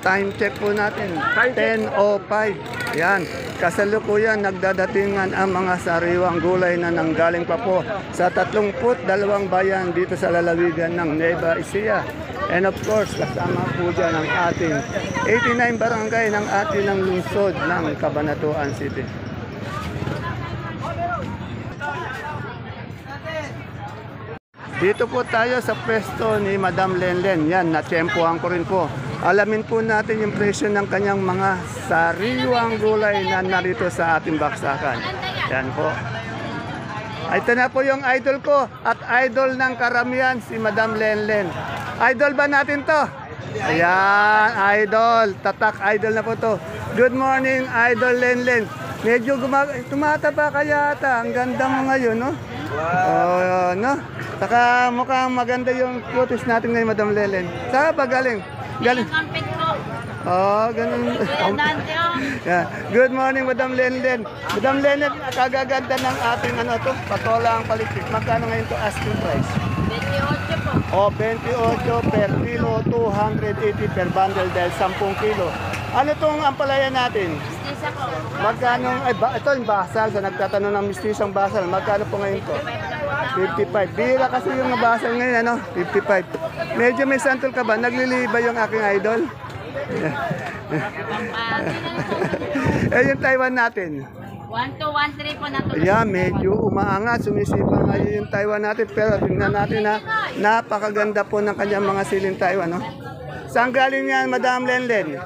time check po natin. 10:05. Yan. Kasalukuyan nagdadatingan ang mga sariwang gulay na nanggaling pa po sa 32 bayan dito sa lalawigan ng Nueva Ecija. And of course, kasama po dyan ang ating 89 barangay ng ating ng lungsod ng Cabanatuan City. Dito po tayo sa pwesto ni Madam Lenlen. Yan, natsempohan ko rin po. Alamin po natin yung presyo ng kanyang mga sariwang gulay na narito sa ating baksakan. Yan po. Ito na po yung idol ko at idol ng karamihan, si Madam Lenlen. Idol ba natin to? Ayan, idol. Tatak idol na po to. Good morning, idol Lenlen. Medyo tumataba ka yata. Ang ganda mo ngayon, no? Wow. No? Saka mukhang maganda yung cuties natin ngayon, Madam Lenlen. Saan ba galing? Galing. Oh, ganun. Yeah. Good morning, Madam Lenlen. Madam Lenlen, kagaganda ng ating ano to, patolang palitik. Magkano ngayon to asking price? 28 po. Oh, 28 per kilo, 280 per bundle dahil 10 kilo. Ano tong ampalaya natin? Mistisa po. Magkano, ito yung basal, sa nagtatanong ng mistisang basal, magkano po ngayon to? 55. Bira kasi yung basal ngayon, ano? 55. Medyo may santol ka ba? Nagliliba yung aking idol? Eh, yung Taiwan natin. 1213 po na to. Yeah, medyo umaangat, sumisipa ngayon yung Taiwan natin. Pero tingnan natin na napakaganda po ng kanyang mga siling Taiwan, no? Saan galing yan, Madam Lenlen?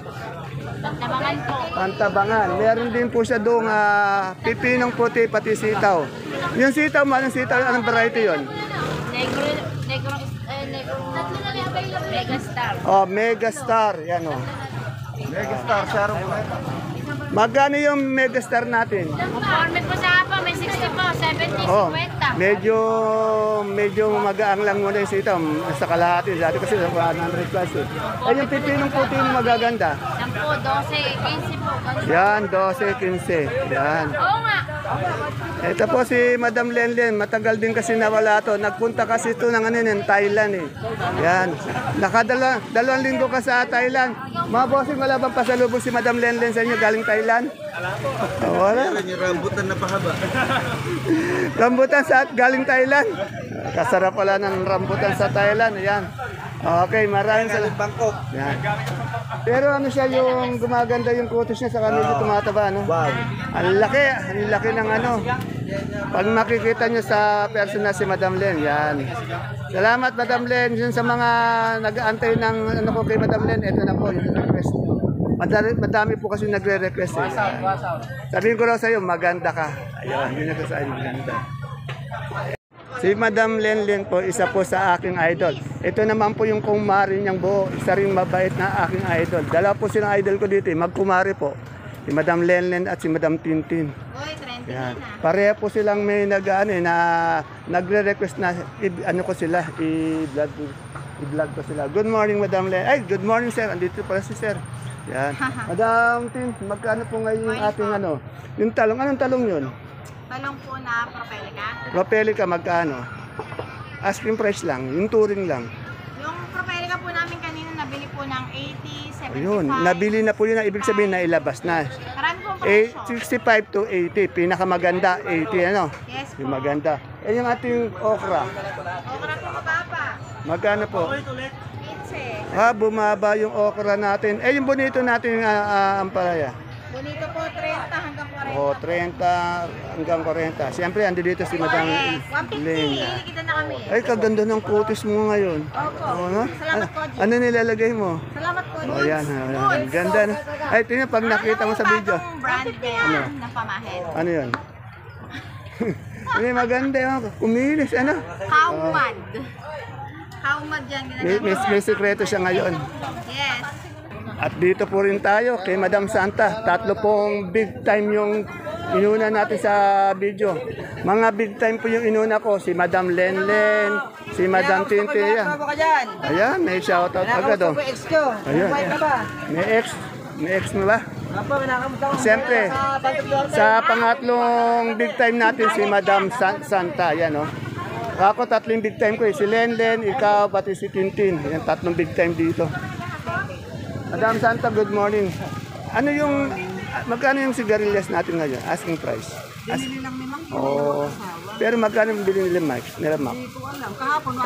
Tabangan po. Pantabangan. Meron din po siya doong pipinong puti pati sitaw. Yung sitaw, anong sitaw? Anong variety yon? Negro, Megastar. Oh, Megastar. Yan oh. Megastar, Sharon. Magkano yung Megastar natin? Conforme po sa hapa, may 60 po, 70, Oh, 50. medyo magaang lang muna yung sitaw. Sa kalahati. Dati kasi 100 plus eh. Eh, yung pipinong puti mo magaganda. 10, 12, 15 po. Yan, 12, 15. Yan. Oo nga. Ito po si Madam Lenlen, matagal din kasi nawala to. Nagpunta kasi ito ng Thailand eh. Yan. Dalawang linggo ka sa Thailand. Mga bossing, wala bang pasalubong si Madam Lenlen sa inyo galing Thailand? Wala. Yung rambutan na pahaba. Rambutan sa galing Thailand. Kasarap pala ng rambutan sa Thailand. Yan. Okay, maraming salamat. Bangkok. Yan. Pero ano siya yung gumaganda yung kutos niya sa kanila tumataba, no? Wow. Ang laki ng ano. Pag makikita niyo sa personal si Madam Len, yan. Salamat Madam Len, yun sa mga nag-aantay ng ano ko kay Madam Len, ito na po yung request. Madami po kasi nagre-request eh. Sabihin ko raw sa iyo, maganda ka. Ayun, yun na sa maganda. Si Madam Lenlen po, isa po sa aking idol. Ito naman po yung kumari niyang buo, isa ring mabait na aking idol. Dala po silang idol ko dito, magkumari po. Si Madam Lenlen at si Madam Tintin. Uy, 30 Yan. na. Pareha po silang may nagre-request na ano ko sila, i-vlog ko sila. Good morning Madam Len. Ay, good morning sir. Andito pala si sir. Yan. Madam Tin, magkano po ngayon yung ating ano? Yung talong, anong talong yun? Talong po na propelica. Propelica magkano? Asking price lang, yung touring lang. Yung propelica po namin kanina nabili po ng 80, 75. Ayun, nabili na po yun, ibig sabihin na ilabas na. Marami pong presyo. 65 to 80, pinakamaganda 80 ano? Yes po. Yung maganda. Eh yung ating okra, Okra po kababa. magkano po? 15. Bumaba yung okra natin. Eh yung bonito natin ampalaya. Bonito po 30 hanggang 40. O 30 hanggang 40. Siyempre andi dito si Madam Yes, 150. Lena. Kita na kami. Ay kaganda ng kutis mo ngayon. Opo. Oo, no? Salamat po, Jim. Ano nilalagay mo? Salamat po. O yan, ang ganda na. Ay tingnan pag nakita mo sa video. Bagong brand na ng pamahid. Ano yun? Hindi maganda yun. Kumilis, ano? Howmad. Howmad yan. May sekreto siya ngayon. Yes. At dito po rin tayo kay Madam Santa. Tatlo pong big time yung inuna natin sa video. Mga big time po yung inuna ko. Si Madam Lenlen, si Madam Tintin. Ayan, may shoutout agad oh. Ayan, may ex mo ba? Siyempre, sa pangatlong big time natin si Madam Santa. Ayan oh. Ako tatlong big time ko eh. Si Lenlen, ikaw, pati si Tintin. Yan tatlong big time dito. Madam Santa, good morning. Ano yung, magkano yung sigarilyas natin ngayon? Asking price. Binili lang ni Mac. Oh. Pero magkano yung bilhin nila, Mac? Hindi ko alam. Kahapon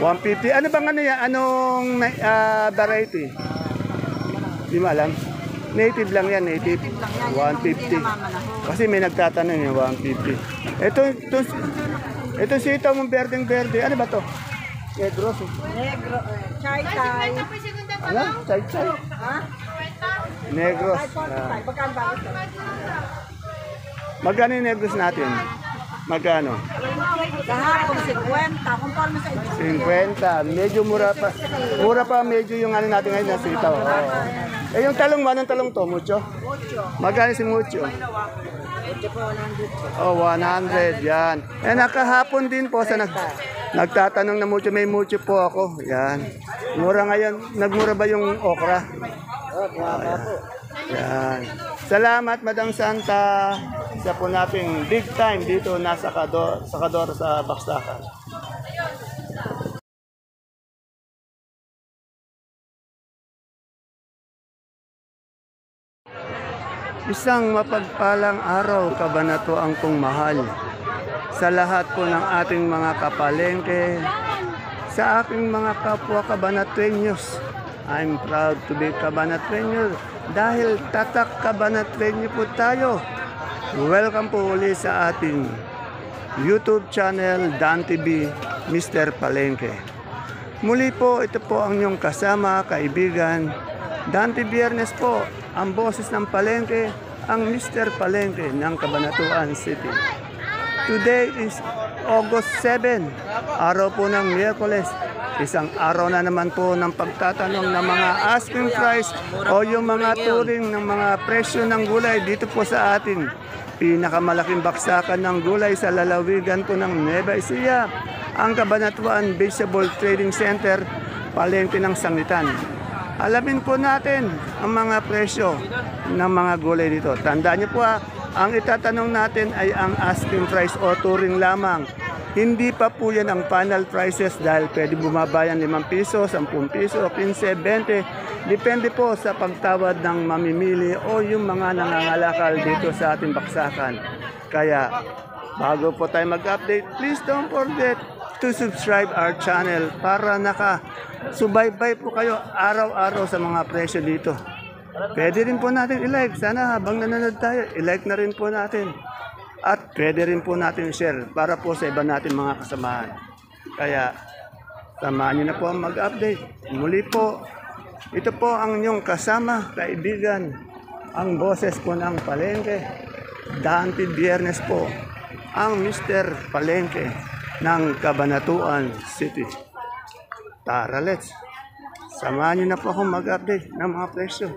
150. 150. Ano bang ano yan? Anong variety? Di mo alam? Native lang yan, native. Native lang yan. Yan yung hindi 150. namamanahon. Kasi may nagtatanong yung 150. Ito sitaw mong berdeng-berde. Ano ba to? Negros. Negro, chai-chai. Ano? Chay-chay. Ha? Negros. Ay, 45. Pagkaan ba ito? Magkano yung negros natin? Magkano? Kahapon 50. Kumpara mo sa ito. 50. Medyo mura pa. Mura pa medyo yung ano natin ngayon na sitaw. Oo. Eh yung talong, anong talong to? Mucho? Magkano si Mucho? Ito po 100. Oh, 100. Yan. Eh nakahapon din po sa nagtatanong na mucho. May mucho po ako. Yan. Mura ngayon. Nagmura ba yung okra? Yan. Salamat, Madam Santa. Sa po nating big time dito nasa Sakador sa Baksakan. Isang mapagpalang araw, kabanatuang kong mahal. Sa lahat po ng ating mga kapalengke, sa aking mga kapwa kabanatuenyos, I'm proud to be kabanatuenyo dahil tatak kabanatuenyo po tayo. Welcome po uli sa ating YouTube channel, Dan TV, Mr. Palengke. Muli po, ito po ang inyong kasama, kaibigan, Dante Biernes po, ang boses ng Palengke, ang Mr. Palengke ng Cabanatuan City. Today is August 7, araw po ng Miyerkules. Isang araw na naman po ng pagtatanong ng mga asking price o yung mga turing ng mga presyo ng gulay dito po sa ating pinakamalaking baksakan ng gulay sa lalawigan po ng Nueva Ecija, ang Cabanatuan Vegetable Trading Center, Palengke ng Sangitan. Alamin po natin ang mga presyo ng mga gulay dito. Tandaan niyo po ang itatanong natin ay ang asking price o turing lamang. Hindi pa po yan ang final prices dahil pwede bumaba yan 5 piso, 10 piso, 15, 20. Depende po sa pagtawad ng mamimili o yung mga nangangalakal dito sa ating baksakan. Kaya bago po tayo mag-update, please don't forget to subscribe our channel para subaybay po kayo araw-araw sa mga presyo dito. Pwede rin po natin i-like. Sana habang nanonood tayo, i-like na rin po natin. At pwede rin po natin i-share para po sa iba natin mga kasamahan. Kaya samahan nyo na po ang mag-update. Muli po, ito po ang inyong kasama, kaibigan, ang boses po ng Palengke. Dante Biernes po, ang Mr. Palengke ng Cabanatuan City. Tara, let's. Samahan nyo na po akong mag-update ng mga presyo.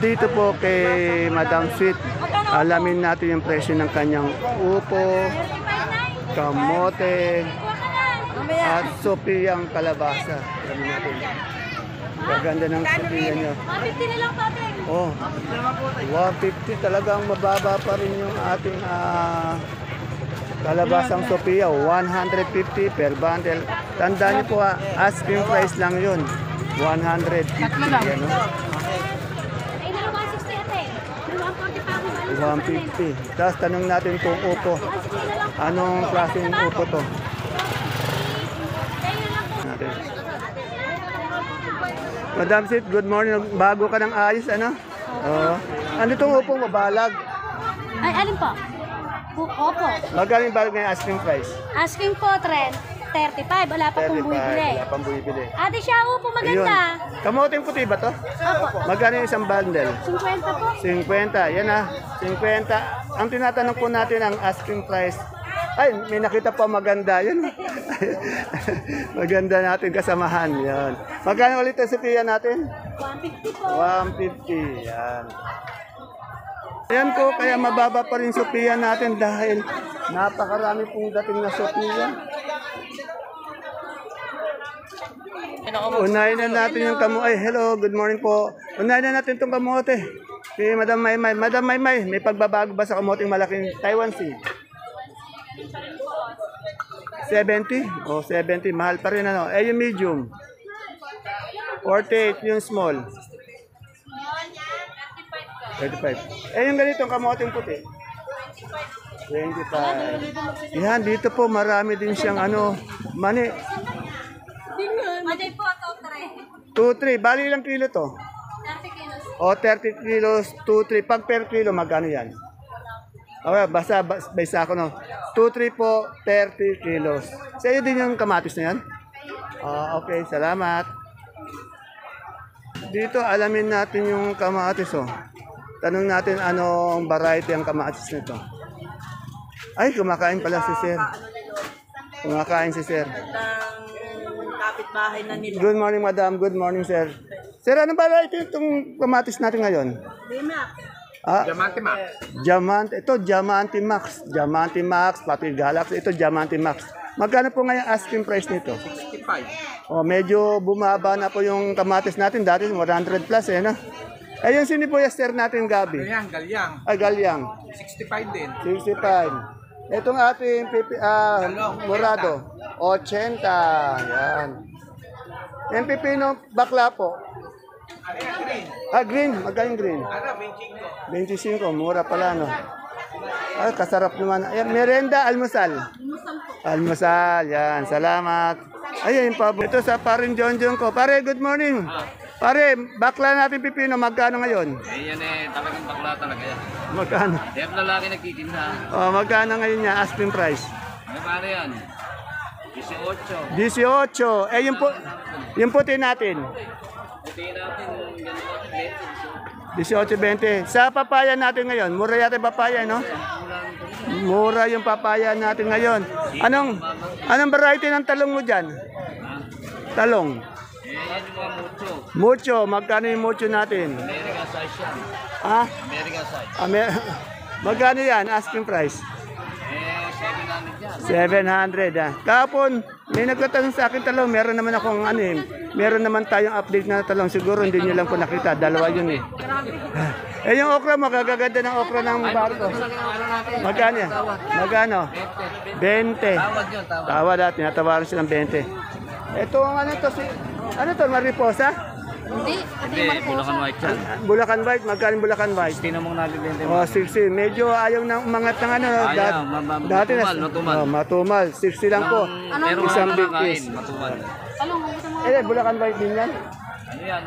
Dito po kay Madam Sweet, alamin natin yung presyo ng kanyang upo, kamote, at sopiyang kalabasa. Alamin natin. Gaganda ng sopiya niyo. 150 na lang tate. Oh, 150 talagang mababa pa rin yung ating kalabasang sopiya. 150 per bundle. Tandaan niyo po asking price lang yun. 150. Ano? 150. Tapos tanong natin kung upo. Anong klaseng upo to? Natin. Madam Sit, good morning. Bago ka ng ayos, ano? Oo. Ano itong upo mo? Balag? Ay, alin po? Opo. Magkano yung balag na asking price? Asking po, trend. 35. Wala pa pong 35. bumibili. Wala pang bumibili. Ate siya, upo maganda. Kamote yung puti ba to? Opo. Magkano yung isang bundle? 50 po. 50. Yan 50. Ang tinatanong po natin ang asking price. Ay, may nakita pa maganda. Yan. Maganda natin kasamahan. Yan. Magkano ulit ang Sophia natin? 150 po. 150. Yan. Ayan po, kaya mababa pa rin Sophia natin dahil napakarami pong dating na Sophia. Unahin na natin yung kamote. Ay, hello, good morning po. Unahin na natin itong kamote. Si Madam Maymay. Madam Maymay, may pagbabago ba sa kamoting malaking Taiwan Sea? 70? O, 70. Mahal pa rin ano. Eh, yung medium? 48. Yung small? 35. Eh, yung ganitong kamoting puti? 25. Yan, dito po marami din siyang ano, mani. Maday po, to 3. 2-3. Bali ilang kilo to? 30 kilos. O, 30 kilos, 2-3. Pag per kilo, magkano yan? Okay, basta ko no. 2-3 po, 30 kilos. Sa iyo din yung kamatis na yan? Okay, salamat. Dito, alamin natin yung kamatis, oh. Tanong natin anong variety ang kamatis nito. Ay, kumakain pala si Sir. Kumakain si Sir. Ng kapitbahay na nila. Good morning, madam. Good morning, sir. Sir, anong variety itong kamatis natin ngayon? Lima. Diamante Max. Diamante. Ito, Diamante Max. Diamante Max, pati Galaxy. Ito, Diamante Max. Magkano po ngayon asking price nito? 65. Oh, medyo bumaba na po yung kamatis natin. Dati 100 plus eh, no? Eh, yung sinibuyas sir natin, Gabi. Galyang. Ay, galyang. 65 din. 65. Itong ating murado. 80. Yan. Yung pipino, bakla po. Green. Magkano green? 25. Mura pala, no? Ay, kasarap naman. Ayan, merenda, almusal. Almusal, yan. Salamat. Ayun, ito sa parin John ko. Pare, good morning. Pare, bakla natin pipino, magkano ngayon? Yan talagang bakla talaga yan. Magkano? Kaya lalaki nagkikinda. Magkano ngayon niya, asking price? Ano pare yan? 18. 18. Eh, yung puti natin? Puti natin, ganun 18-20. Sa papaya natin ngayon, mura yata yung papaya, no? Mura yung papaya natin ngayon. Anong variety ng talong mo dyan? Talong? yan yung mga mucho. Mucho, magkano yung mucho natin? American size yan. Ah? American size. Magkano yan, asking price? 700 yan. 700 ah. Kahapon, may nagtatanong sa akin talong, meron naman akong meron naman tayong update na talong. Siguro hindi nyo lang po nakita, dalawa yun eh. Eh yung okra mo, kagaganda ng okra ng barko. Magkano yan? Magkano? 20. Tawad yun, tawad. Tawad at tinatawaran silang 20. Ito ang ano to, mariposa? Hindi. Hindi, Bulacan White yan. Bulacan White, magkano yung Bulacan White? Hindi namang nabibente. Oh, 60. Medyo ayaw na umangat ng ano. Ayaw, dati matumal. Oh, matumal. 60 lang po. Pero Isang big makakain, piece. matumal. Talong, gusto mo. Bulacan White din yan? Ano yan?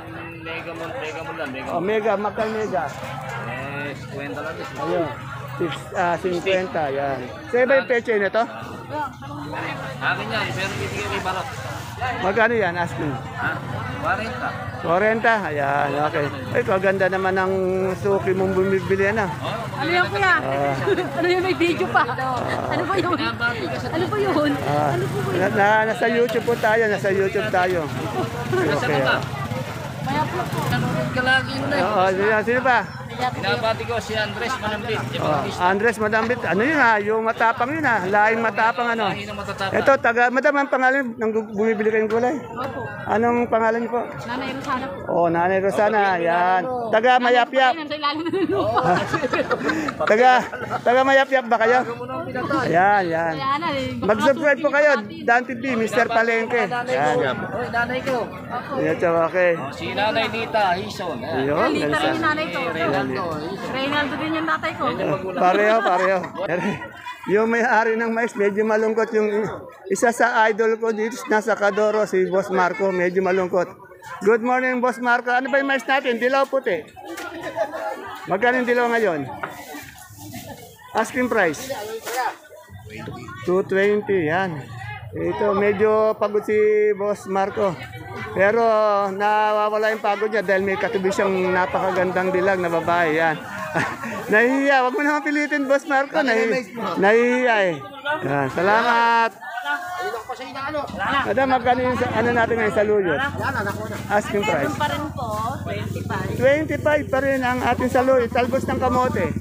Mega mo lang. Oh, mega, magkano mega? 50 lang din. Ayun. 50, yan. Sa iba yung peche nito? Akin yan, pero bibigyan kay Barot. Magkano yan, asking? Ha? 40. 40, ayan, okay. Ay, kaganda naman ng suki mong bumibili na. Ano yan kuya? Ano yun, may video pa. Ano ba yun? Ano ba yun? Ano po ba yun? Nasa YouTube po tayo, Okay. May upload po. Nanonood ka lagi nun eh. Sino ba? Binabati ko si Andres Manambit. Andres Madambit, ano yun yung matapang yun laing matapang ano. Lahi ng matatapang. Ito, madam, ang pangalan ng bumibili kayong gulay? Opo. Anong pangalan niyo po? Nanay Rosana po. Oh, Nanay Rosana, yan. Taga Mayapyap. Sa ilalim na ng lupa. Taga Mayapyap ba kayo? Ayan, yan. Kaya na eh. Mag-subscribe po kayo, Dan TV, Mr. Palengke. Yan. Oy, nanay ko. Ito, okay. Si Nanay Dita Hison. Yun, Lita rin yung ganun. nanay ko. Reynaldo din yung tatay ko. Pareho. Yung may-ari ng mais, medyo malungkot yung isa sa idol ko dito, nasa Kadoro, si Boss Marco, medyo malungkot. Good morning, Boss Marco. Ano ba yung mais natin? Dilaw puti. Magkano yung dilaw ngayon? Asking price? 220, yan. Ito, medyo pagod si Boss Marco. Pero nawawala yung pagod niya dahil may katubi siyang napakagandang dilag na babae. Yan. Nahihiya. Huwag mo naman pilitin, Boss Marco. Nahihiya eh. Yan. Salamat. Madam, magkano yung ano natin ngayon sa luyot? Asking price. Pa rin po, 25. 25 pa rin ang ating saluyot. Talbos ng kamote.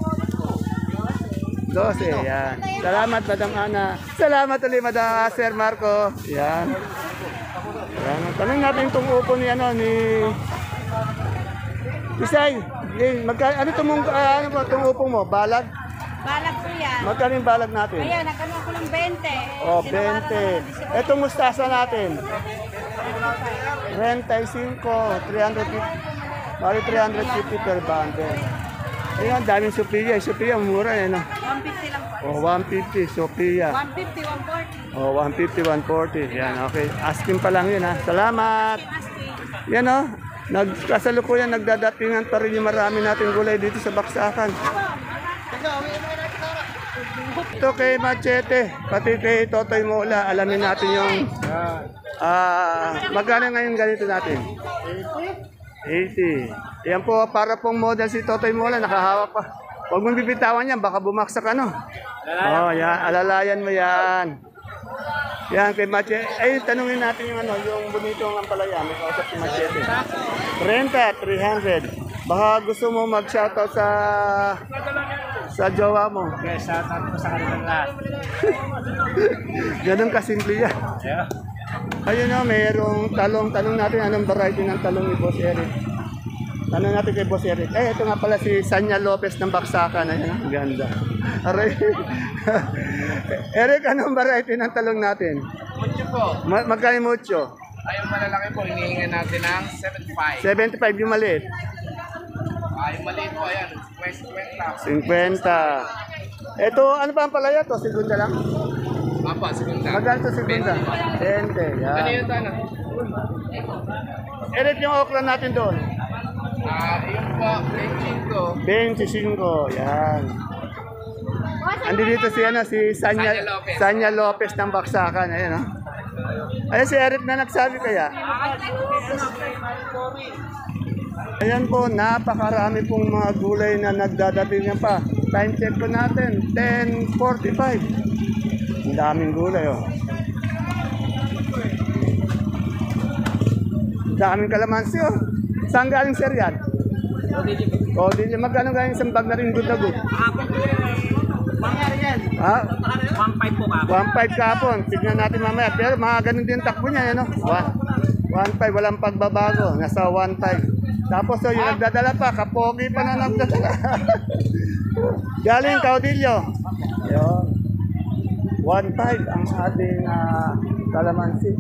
12, yan. Salamat, Madam Ana. Salamat ulit, Madam Sir Marco. Yan. Yan. Tanong natin itong upo ni Isay. Ano itong ano po, itong upong mo? Balag? Balag po yan. Magkano yung balag natin? Ayan, nagkano ako ng 20. O, 20. Itong mustasa natin? 35, 350. Bali 350 per bundle. Ayun, daming Sophia. Sophia, mura eh, no? 150 lang po. O, 150, Sophia. 150, 140. O, 150, 140. Yan, okay. Asking pa lang yun, ha. Salamat. Yan, o. Kasalukuyan, nagdadatingan pa rin yung marami nating gulay dito sa Baksakan. Ito kay Machete, pati kay Totoy Mola, alamin natin yung magkano ngayon ganito natin? 80. Yan po, para pong model si Totoy Mola, nakahawak pa. Huwag mong bibitawan yan, baka bumaksak ano. Oh, yan, alalayan mo yan. Yan kay Machete. Ay, tanungin natin yung yung bonitong ampalaya, may kausap si Machete. 300. Baka gusto mo mag-shoutout sa jowa mo. Yes, shoutout po sa kanilang lahat. Ganun kasimple yan. Yeah. Ayun o, mayroong talong. Tanong natin anong variety ng talong ni Boss Eric. Tanong natin kay Boss Eric. Ito nga pala si Sanya Lopez ng Baksakan. Ayun, ang ganda. Aray. Eric, anong variety ng talong natin? Mucho po. Magkano mucho? Ay, yung malalaki po, hinihingan natin ng 75. 75 yung maliit. Ay, yung maliit po, ayan. 50. 50. Ito, ano pa ang palaya to? Segunda lang? Apa, segunda. Magkano to segunda? 20. Ano Yan. yung tanong? Eric, yung okra natin doon. Yung po, 25. Yan. Andi dito si Sanya Lopez ng Baksakan. Ayun, oh. Ayun si Eric na nagsabi kaya. Ayan po, napakarami pong mga gulay na nagdadating yan pa. Time check po natin, 10:45. Ang daming gulay, oh. Ang daming kalamansi, oh. Saan galing sir yan? O, di magkano galing isang bag na rin good na good? Ha? 1.5 po ka. 1.5 kapon. Tignan natin mamaya. Pero mga ganun din takbo niya, ano? 1.5, walang pagbabago. Nasa 1.5. Tapos yung nagdadala pa, kapogi pa na nagdadala. Galing Caudillo. Yun. 1.5 ang ating kalamansi.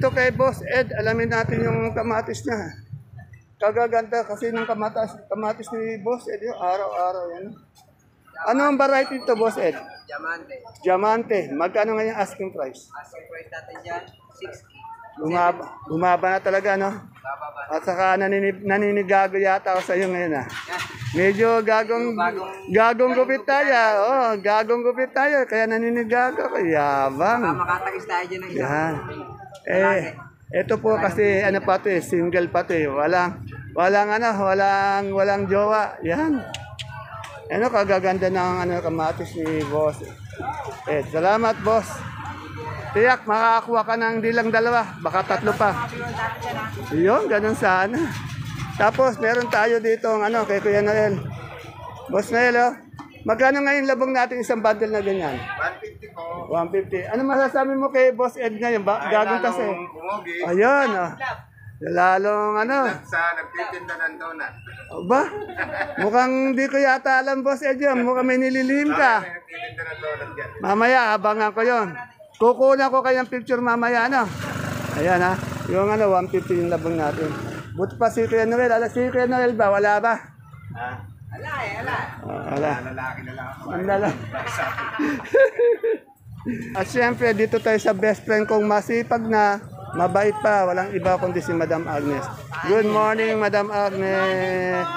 Ito kay Boss Ed, alamin natin yung kamatis niya. Kagaganda kasi ng kamatis ni Boss Ed, yung araw-araw yan. Ano ang variety ito, Boss Ed? Diamante. Diamante. Magkano nga yung asking price? Asking price natin dyan, 60. Bumaba na talaga, no? At saka naninigago yata ako sa iyo ngayon, Medyo gagong gupit tayo. Oh, gagong gupit tayo. Kaya naninigago ko. Yabang. Makatagis tayo dyan ng Yan. Ito po kasi ano pa to single pa to walang jowa. Yan. Ano kagaganda ng kamatis ni Boss. Salamat, Boss. Tiyak makakakuha ka ng di lang dalawa, baka tatlo pa. Yun, ganun sana. Tapos meron tayo dito kay Kuya Noel. Boss Noel, oh. Magkano ngayon labong natin isang bundle na ganyan? 150 po. 150. Ano masasabi mo kay Boss Ed ngayon? Gagong kasi. Umugi. Ayun, oh. Lalong Sa nagtitinda ng donut. Ba? Mukhang di ko yata alam, Boss Ed yun. Mukhang may nililim ka. Nagtitinda ng donut yan. Mamaya, abangan ko yon. Kukunan ko kayong picture mamaya, Ayan, Yung 150 yung labong natin. Buti pa si Kuya Noel. Si Kuya Noel ba? Wala ba? Wala. Lalaki na lang ako. Ang lala. At syempre, dito tayo sa best friend kong masipag na, mabait pa, walang iba kundi si Madam Agnes. Good morning, Madam Agnes.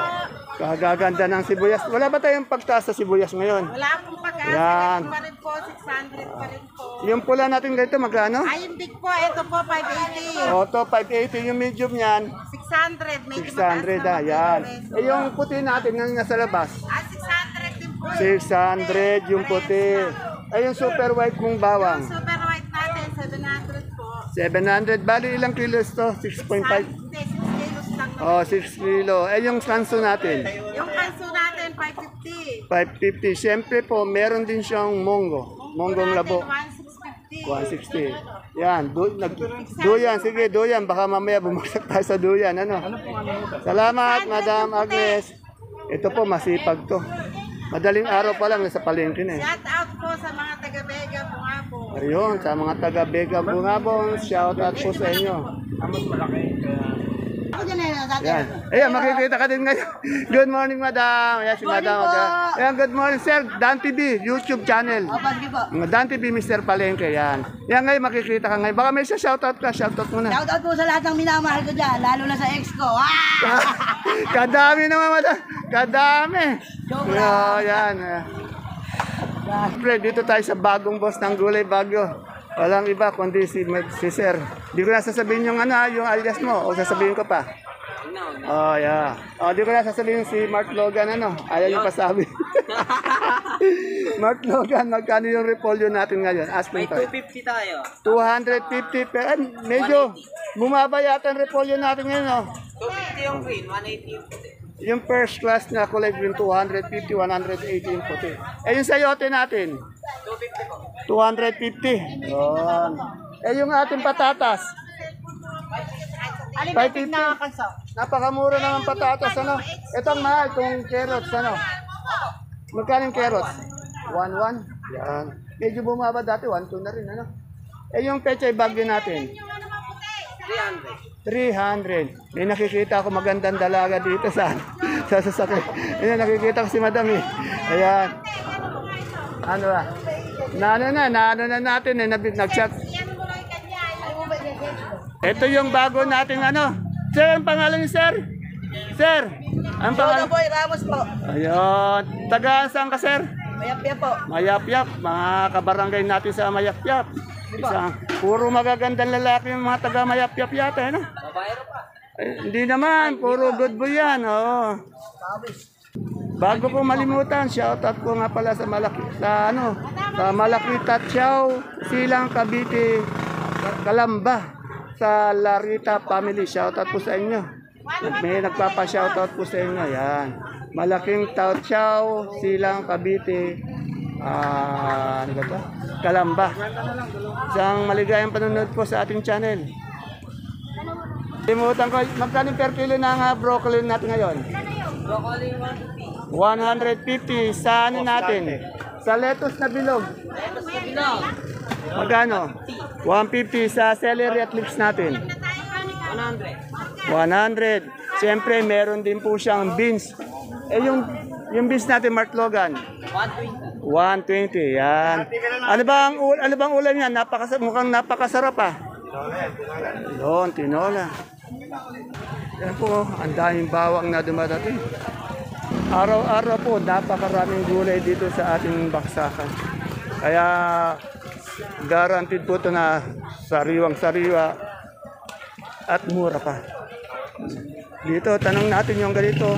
Kagaganda ng sibuyas. Wala ba tayong pagtaas sa sibuyas ngayon? Wala pong pag-asa. Yan. Pa rin po, 600 pa rin po. Yung pula natin ganito, magkano? Ay, yung big po, ito po, 580. Oto, 580. Yung medium niyan, 600. Medyo 600. Yan. Yung puti natin, yung nasa labas, 600 din po. 600 yung puti. Yung super white mong bawang. Yung super white natin, 700 po. 700. Bali, ilang kilos to? 6.5. Hindi, 6 kilos lang. Oh, 6 kilo. Yung kanso natin, Yung kanso natin, 550. 550. Siyempre po, meron din siyang monggo. Monggong labo. 160. 160. Yan, duyan. Sige, duyan. Baka mamaya bumagsak tayo sa duyan. Ano? Salamat, Madam Agnes. Ito po, masipag to. Madaling araw pa lang, nasa palengke na eh. Shout out po sa mga taga-Bega Bungabong. Ayun, sa mga taga-Bega Bungabong, shout out po sa inyo. Ako dyan eh, dati. Yan. Ayan, makikita ka din ngayon. Good morning, Madam. Ayan, si Madam. po. Ayan, good morning, sir. Dan TV, YouTube channel. Sige po. Dan TV, Mr. Palengke, yan. Yan ngayon, makikita ka ngayon. Baka may isa shoutout ka, shoutout mo na. Shout out po sa lahat ng minamahal ko dyan, lalo na sa ex ko. Kadami naman, Madam. Kadami. Joke Yan. Pre, dito tayo sa bagong boss ng Gulay Bagyo. Walang iba kundi si Sir. Di ko na sasabihin yung yung alias mo o sasabihin ko pa. Oh, yeah. Oh, di ko na sasabihin si Mark Logan Ayaw yung pasabi. Mark Logan, magkano yung repolyo natin ngayon? Asking May 250 tayo. 250 pero medyo bumaba yata ang repolyo natin ngayon, 250 yung green, 180 yung puti. Yung first class na kulay green 250, 180 yung puti. Yung sayote natin 250 po. 250. Yun. Yung ating patatas. Alin 550. na kalso? Napakamura naman patatas, Itong mahal, itong carrots, Magkano yung carrots? 1.1. Yan. Medyo bumaba dati, 1.2 na rin, yung pechay bagyo natin? 300. May nakikita ako magandang dalaga dito sa sasakyan. Ayan, nakikita ko si Madam eh. Ayan. Ano ba? Naano na natin nag-chat. Ito yung bago nating Sir, ang pangalan niyo, sir? Sir, ang pangalan? Boy Ramos po. Ayun. Taga saan ka, sir? Mayapya po. Mayapyap. Mga kabarangay natin sa Mayapyap. Puro magagandang lalaki yung mga taga Mayapyap yata, Babayro pa. Hindi naman, puro good boy yan, Bago ko malimutan, shoutout ko nga pala sa Malaki Tatyaw, Silang Cavite, Kalamba, sa Larita family. Shoutout po sa inyo. May nagpapa-shoutout po sa inyo, yan. Malaking Tatyaw, Silang Cavite, ano ba ito? Kalamba. Isang maligayang panonood po sa ating channel. Limutan ko, magkano per kilo ng broccoli natin ngayon? Broccoli 150 sa natin? Sa lettuce na bilog. Magkano? 150 sa celery at leeks natin. 100. Siyempre, meron din po siyang beans. Yung beans natin, Mark Logan. 120, yan. Ano bang ulam yan? Mukhang napakasarap Yun, tinola. Yan po, ang daming bawang na dumadating. Araw-araw po, napakaraming gulay dito sa ating baksakan. Kaya, guaranteed po ito na sariwang-sariwa at mura pa. Dito, tanong natin yung ganito.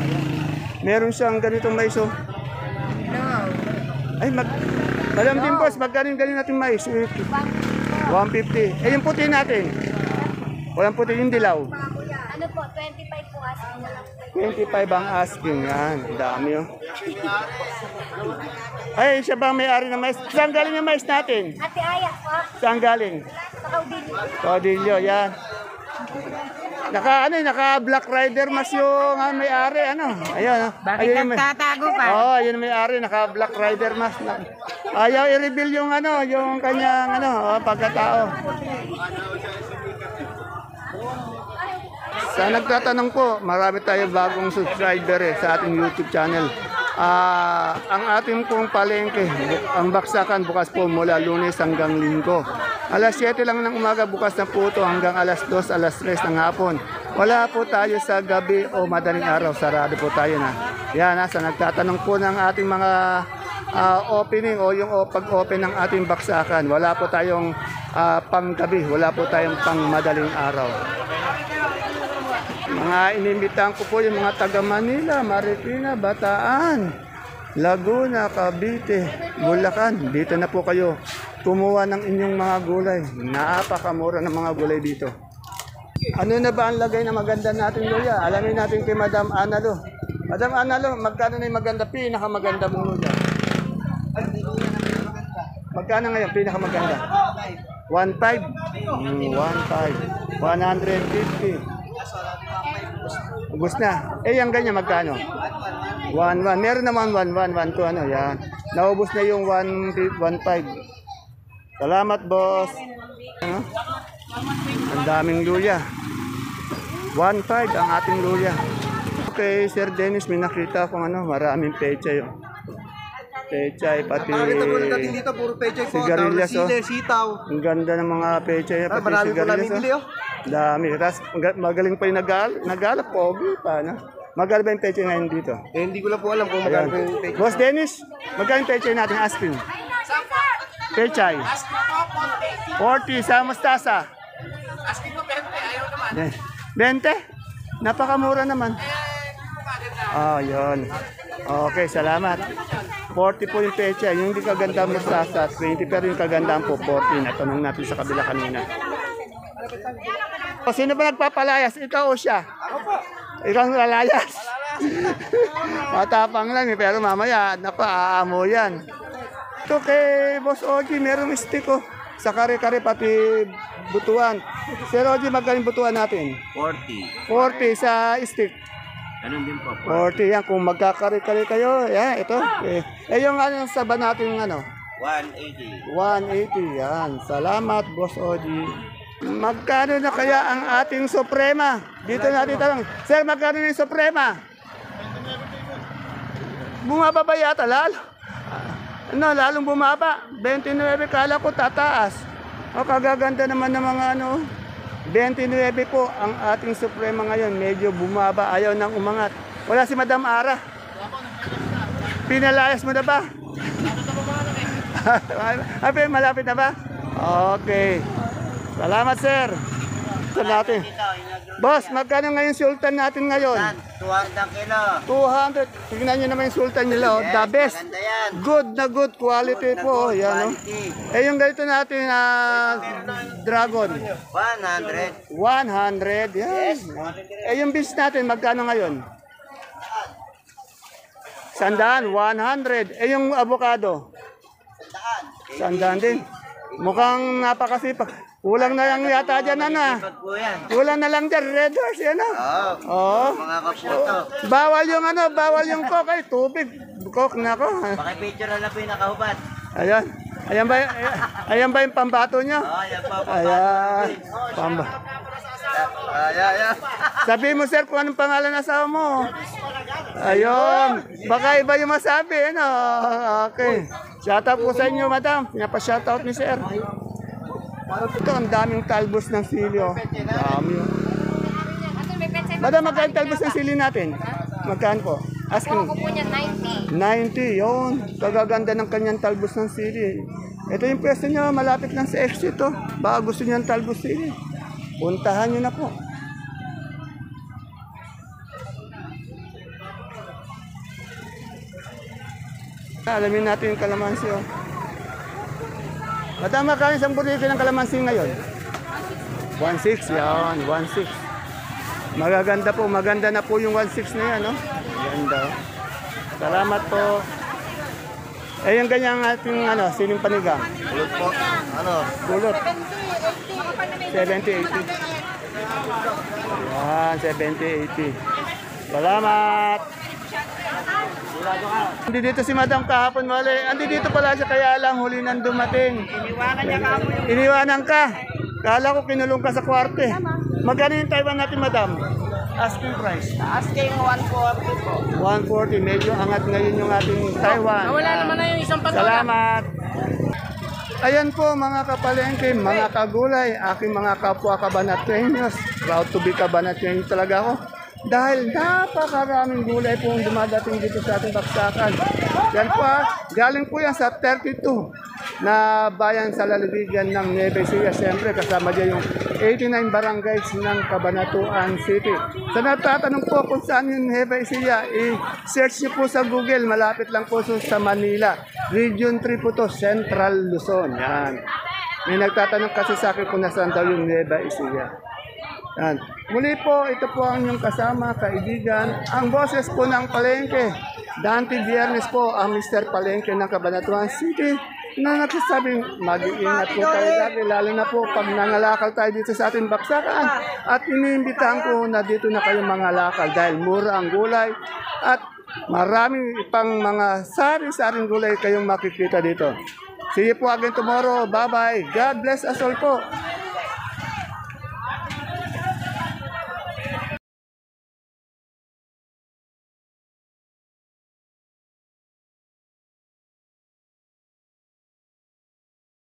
Meron siyang ganitong mais, Ay, Madam din boss, magkano yung galing natin mais? 150. Yung puti natin? Walang puti, yung dilaw. Ano po, 25 po asking na lang. 25 ang asking. Yan, dami Ay, siya ba ang may-ari ng mais? Saan galing yung mais natin? Ate Aya po, Saan galing? sa Caudillo. Caudillo, yan. Naka Black Rider mas yung may-ari, Ayun, Bakit nagtatago ka? Yun may-ari, naka Black Rider mas. Ayaw i-reveal yung yung kanyang pagkatao. Sa nagtatanong po, marami tayo bagong subscriber sa ating YouTube channel. Ang ating pong palengke, ang baksakan bukas po mula Lunes hanggang Linggo. Alas 7 lang ng umaga bukas na po ito hanggang alas 2, alas 3 ng hapon. Wala po tayo sa gabi o madaling araw, sarado po tayo na. Yan, sa nagtatanong po ng ating mga opening o yung pag-open ng ating baksakan. Wala po tayong pang-gabi, wala po tayong pang-madaling araw. Mga inimbitahan ko po yung mga taga Manila, Marikina, Bataan, Laguna, Cavite, Bulacan. Dito na po kayo kumuha ng inyong mga gulay. Napakamura ng mga gulay dito. Ano na ba ang lagay na maganda natin, Luya? Alamin natin kay Madam Analo. Madam Analo, magkano na yung maganda? Pinakamaganda mong Luya. Magkano ngayon? Pinakamaganda? 1.5. 1.5. 150. Ubus na. Eh, yung ganyan, magkano? 1.1. Meron naman 1.1, 1.2, ano, yan. Naubos na yung 1.5. Salamat, boss. Ano? Ang daming luya. 1.5 ang ating luya. Okay, Sir Dennis, may nakita akong ano, maraming pechay. Oh. Pechay, pati Nakakita po natin dito, puro pechay po. sigarilyas, oh. Sile, sitaw. Ang ganda ng mga pechay, pati marami po namin sigarilyas. bili, oh. Dami. Tapos magaling pa yung nag-alap, pogi pa. No? Magkano ba yung pechay ngayon dito? Eh, hindi ko lang po alam kung Ayan. magkano po yung pechay. Boss Dennis, magkano yung pechay natin asking? Pechay. 40 sa mustasa. Asking mo 20, ayaw naman. 20? Napakamura naman. Oh, yun. Okay, salamat. 40 po yung pecha. Yung hindi kaganda mustasa, 20. Pero yung kagandaan po, 40. Natanong natin sa kabila kanina. O, sino ba nagpapalayas? Ikaw o siya? Ako po. Ikaw ang lalayas? Matapang lang eh, pero mamaya, aamo yan. Ito kay Boss Oji, merong stick oh. Sa kare-kare pati butuan. Sir Oji, magkaling butuan natin? 40. 40 sa stick. Ganun din po. 40 yan. Kung magkakare-kare kayo, yan, ito. Eh yung ano, saba natin ano? 180. 180, yan. Salamat, Boss Oji. Magkano na kaya ang ating Suprema? Dito natin tanong. Sir, magkano na yung Suprema? Bumaba ba yata, lalo? Ano, lalong bumaba. 29, kala ko tataas. O, kagaganda naman ng mga ano. 29 po ang ating Suprema ngayon. Medyo bumaba, ayaw nang umangat. Wala si Madam Ara. Pinalayas mo na ba? Ay, malapit na ba? Okay. Salamat, sir. Ito natin. Boss, magkano ngayon sultan natin ngayon? 200 kilo. 200. Tingnan nyo naman yung sultan nila. Oh. The best. Maganda yan. Good na good quality po. Yan, oh. Eh, yung ganito natin na dragon. 100. 100. Yan. Eh, yung beans natin, magkano ngayon? 100. 100. Eh, yung avocado? 100 din. Mukhang napakasipag. Kulang na lang yata dyan, ano? Po yan. Kulang na lang dyan, red horse, yan, Oo. Oo. Mga kaputo. Bawal yung ano, bawal yung coke, ay tubig. Coke na ako. Pakipicture na lang po yung nakahubad. Ayan. Ayan ba yung pambato nyo? Ayan po. Ayan. Ayan. Sabi mo, sir, kung anong pangalan ng asawa mo. Ayun. Baka iba yung masabi, ano? Okay. Shoutout po sa inyo, madam. Pinapa-shoutout ni sir. Ito, ang daming talbos ng sili, oh. Dami, oh. Madam, magkano talbos ng sili natin? Magkano po? Asking. Ako po niya 90. 90, yun. Kagaganda ng kanyang talbos ng sili. Ito yung pwesto nyo, malapit lang sa exit, oh. Baka gusto nyo ng talbos sili. Puntahan nyo na po. Alamin natin yung kalamansi, oh. Madam, magkano isang burrito ng kalamansi ngayon? 1.6, yan, 1.6. Magaganda po, maganda na po yung 1.6 na yan, no? Ganda. Salamat po. Eh, yung ganyang ating, ano, sining panigang? Ulot po. Ano? Kulot. 70, 80. Yan, 70, 80. Salamat. Hindi dito si Madam kahapon, mali. Andi dito pala siya, kaya lang huli nang dumating. Iniwanan ka. Kala ko kinulong ka sa kwarte. Magkano yung Taiwan natin, Madam? Asking price. Asking 140 po. 140. Medyo angat ngayon yung ating Taiwan. Wala naman na yung isang patola. Salamat. Ayan po mga kapalengke, mga kagulay, aking mga kapwa Cabanatueños. Proud to be Cabanatueño talaga ako. Dahil napakaraming gulay po ang dumadating dito sa ating baksakan. Yan po, galing po yan sa 32 na bayan sa lalawigan ng Nueva Ecija. Siyempre, kasama dyan yung 89 barangays ng Cabanatuan City. Sa natatanong po kung saan yung Nueva Ecija, i-search nyo po sa Google. Malapit lang po sa Manila. Region 3 po to, Central Luzon. Yan. May nagtatanong kasi sa akin kung nasaan daw yung Nueva Ecija. Yan. Muli po, ito po ang inyong kasama, kaibigan, ang boses po ng Palengke. Dante Viernes po ang Mr. Palengke ng Cabanatuan City. na nagsasabing mag-iingat po tayo lagi, lalo na po pag nangalakal tayo dito sa ating baksakan. At iniimbitahan ko na dito na kayo mangalakal dahil mura ang gulay at maraming pang mga sari-saring gulay kayong makikita dito. See you po again tomorrow. Bye-bye. God bless us all po.